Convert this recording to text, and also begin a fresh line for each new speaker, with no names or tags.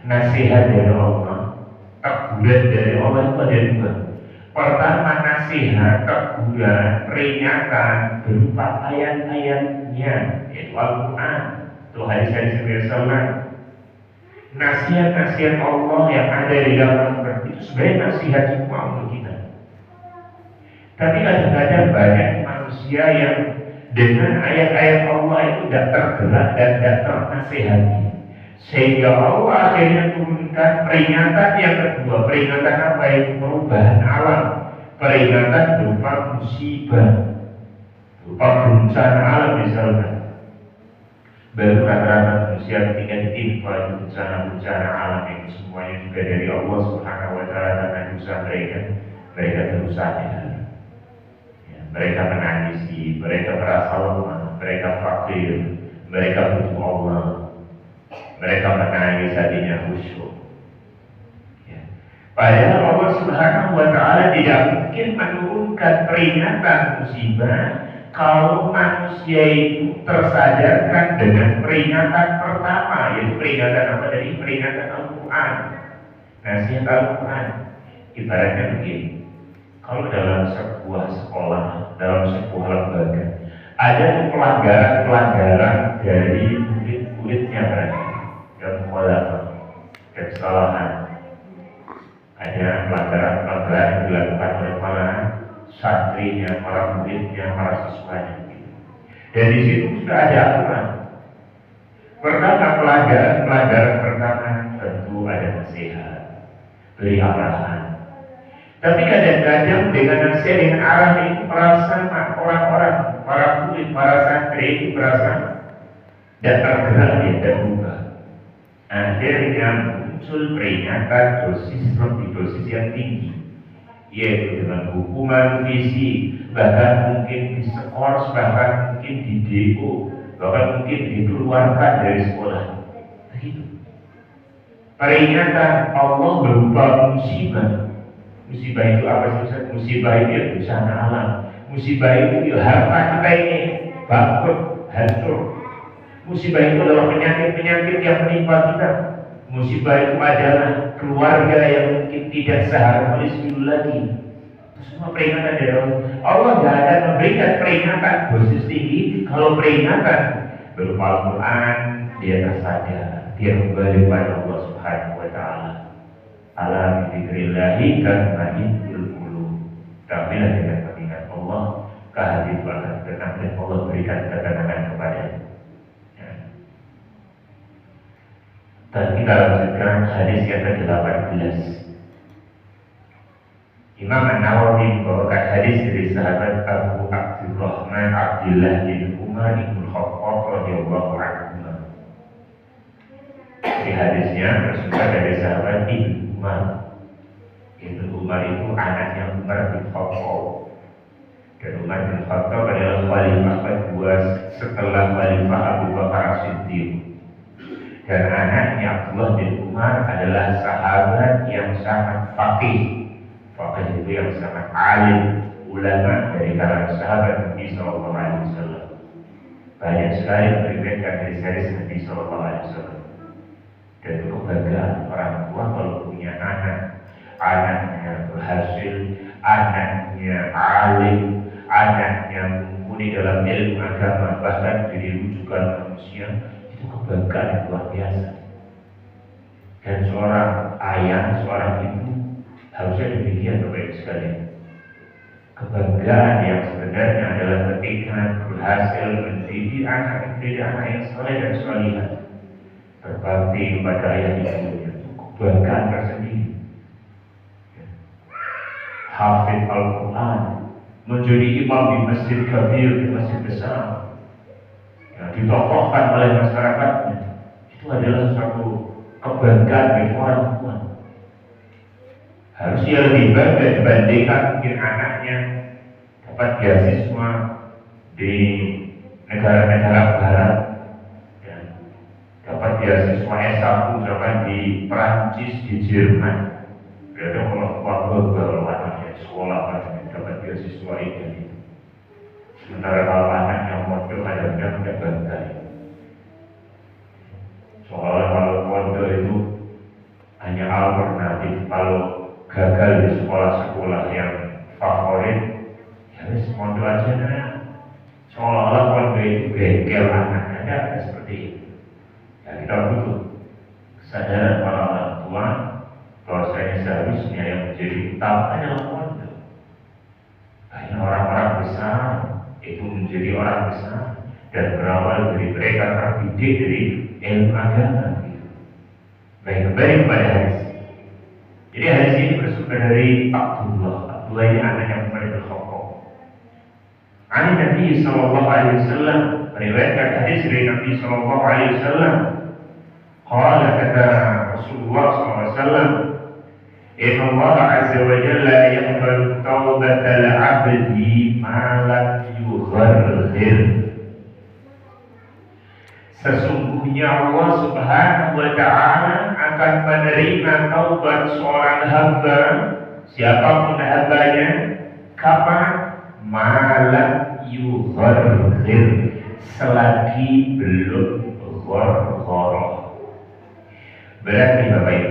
Nasihat dari Allah, teguran dari Allah itu ada dua. Pertama nasihat, teguran, peringatan berupa ayat-ayatnya, yaitu Al-Quran, itu hadis-hadis Rasulullah. Nasihat-nasihat Allah yang ada di dalam Al-Quran itu sebenarnya nasihat semua untuk kita. Tapi kadang-kadang banyak manusia yang dengan ayat-ayat Allah itu tidak tergerak dan tidak ternasihati, sehingga Allah akhirnya turunkan peringatan yang kedua. Peringatan apa? Itu perubahan alam, peringatan berupa musibah, berupa bencana alam misalnya. Baru rata-rata manusia ketika ditimpa bencana-bencana alam itu semuanya juga dari Allah Subhanahu wa Ta'ala, karena dosa mereka berusaha ya. Mereka menangisi, mereka merasa lemah, mereka fakir, mereka butuh Allah, mereka menangis hatinya khusyuk. Ya. Padahal Allah Subhanahu wa Ta'ala tidak mungkin menurunkan peringatan musibah kalau manusia itu tersadarkan dengan peringatan pertama, yaitu peringatan apa tadi? Peringatan Al-Quran. Nasihat Al-Quran. Ibaratnya begini. Kalau dalam sebuah sekolah, dalam sebuah lembaga, ada pelanggaran-pelanggaran dari murid-muridnya mereka dan mukhalafah dan kesalahan. Ada pelanggaran-pelanggaran yang dilakukan oleh para santrinya, para muridnya, para siswanya. Dan di situ sudah ada aturan. Pertama, pelanggaran pertama tentu ada nasihat, beri arahan. Tapi kadang-kadang dengan nasihat, dengan arah itu merasa orang-orang, para murid, para santri itu merasa tidak tergerak, tidak berubah. Akhirnya muncul peringatan dosis yang tinggi, yaitu dengan hukuman fisik, bahkan mungkin diskors, bahkan mungkin di DO, bahkan mungkin dikeluarkan dari sekolah. Begitu. Peringatan Allah berupa musibah. Musibah itu apa sih? Musibah itu bencana alam. Musibah itu harta kita ini bangkrut, hancur. Musibah itu adalah penyakit-penyakit yang menimpa kita. Musibah itu adalah keluarga yang mungkin tidak seharmonis dulu lagi. Itu semua peringatan dari Allah. Allah tidak akan memberikan peringatan dosis tinggi kalau peringatan berupa Al-Quran, dia tersadar, dia kembali kepada Allah Subhanahu wa Ta'ala. Ala dzikrillahi tatma'innul qulub. Kamilah dengan mengingat Allah, kehadiran akan tenang dan Allah berikan ketenangan kepadanya. Ya. Dan kita lanjutkan hadis yang ke-18. Imam An-Nawawi membawakan hadis dari sahabat Abu Abdurrahman Abdullah bin Umar bin Khattab radhiyallahu anhu. Di hadisnya bersumber dari sahabat Ibnu Umar. Ibnu Umar itu anaknya Umar bin Khattab. Dan Umar bin Khattab adalah khalifah kedua setelah khalifah Abu Bakar As-Siddiq. Dan anaknya Abdullah bin Umar adalah sahabat yang sangat faqih. Faqih itu yang sangat alim, ulama dari kalangan sahabat Nabi Sallallahu Alaihi Wasallam. Banyak sekali meriwayatkan dari hadis Nabi Sallallahu Alaihi Wasallam. Dan kebahagiaan orang tua kalau punya anaknya berhasil, anaknya alim, anaknya mumpuni dalam ilmu agama, bahkan jadi rujukan manusia, itu kebahagiaan yang luar biasa. Dan seorang ayah, seorang ibu harusnya demikian Bapak Ibu sekalian. Kebahagiaan yang sebenarnya adalah ketika berhasil mendidik anak yang soleh dan solihah, berbakti kepada ayah ibunya, itu kebahagiaan tersendiri. Hafid Al-Quran, menjadi imam di masjid kabir, di masjid besar, yang ditokohkan oleh masyarakatnya, itu adalah suatu kebanggaan bagi orang tua. Harusnya lebih bangga dibandingkan mungkin anaknya dapat beasiswa di negara-negara barat, dan dapat beasiswa S1 dapat di Perancis, di Jerman. Berarti kalau anaknya sekolah dapat beasiswa ini. Sementara kalau anaknya model kadang-kadang tidak bangga. Soalnya kalau model itu alternatif. Kalau gagal di sekolah-sekolah yang favorit, ya wis mondok aja nah. Seolah-olah pondok itu bengkel anak, ada seperti itu. Ya kita butuh kesadaran para orang tua bahwasanya seharusnya yang menjadi utama adalah pondok. Banyak orang-orang besar itu menjadi orang besar dan berawal dari mereka terdidik dari ilmu agama. Baik, kembali kepada hadis. Jadi hadis ini bersumber dari Abdullah ini anaknya Umar bin Khattab. Ani Nabi sallallahu alaihi wasallam meriwayatkan hadis dari Nabi sallallahu alaihi wasallam. Qala kata Rasulullah sallallahu alaihi wasallam, "Inna Allah azza wa jalla yaqbalu taubatal 'abdi ma lam yugharghir." Sesungguhnya Allah Subhanahu wa ta'ala akan menerima taubat seorang hamba, siapapun hambanya, kapan? Malam yugharghir, selagi belum gharghara. Berarti Bapak Ibu